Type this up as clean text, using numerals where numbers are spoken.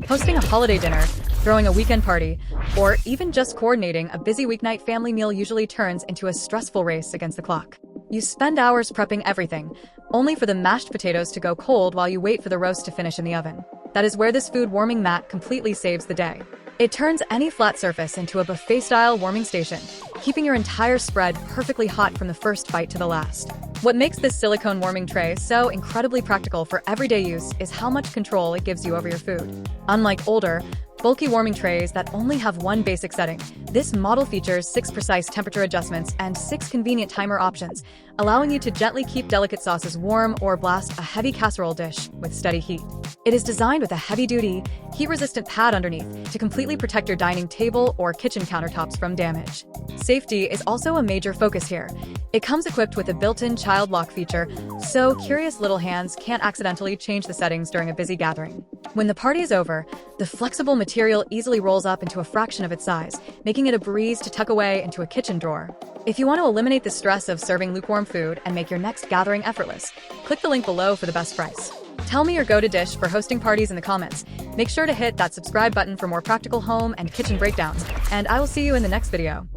Hosting a holiday dinner, throwing a weekend party, or even just coordinating a busy weeknight family meal usually turns into a stressful race against the clock. You spend hours prepping everything, only for the mashed potatoes to go cold while you wait for the roast to finish in the oven. That is where this food warming mat completely saves the day. It turns any flat surface into a buffet-style warming station, keeping your entire spread perfectly hot from the first bite to the last. What makes this silicone warming tray so incredibly practical for everyday use is how much control it gives you over your food. Unlike older, bulky warming trays that only have one basic setting, this model features 6 precise temperature adjustments and 6 convenient timer options, allowing you to gently keep delicate sauces warm or blast a heavy casserole dish with steady heat. It is designed with a heavy-duty, heat-resistant pad underneath to completely protect your dining table or kitchen countertops from damage. Safety is also a major focus here. It comes equipped with a built-in child lock feature, so curious little hands can't accidentally change the settings during a busy gathering. When the party is over, the flexible material easily rolls up into a fraction of its size, making it a breeze to tuck away into a kitchen drawer. If you want to eliminate the stress of serving lukewarm food and make your next gathering effortless, click the link below for the best price. Tell me your go-to dish for hosting parties in the comments. Make sure to hit that subscribe button for more practical home and kitchen breakdowns, and I will see you in the next video.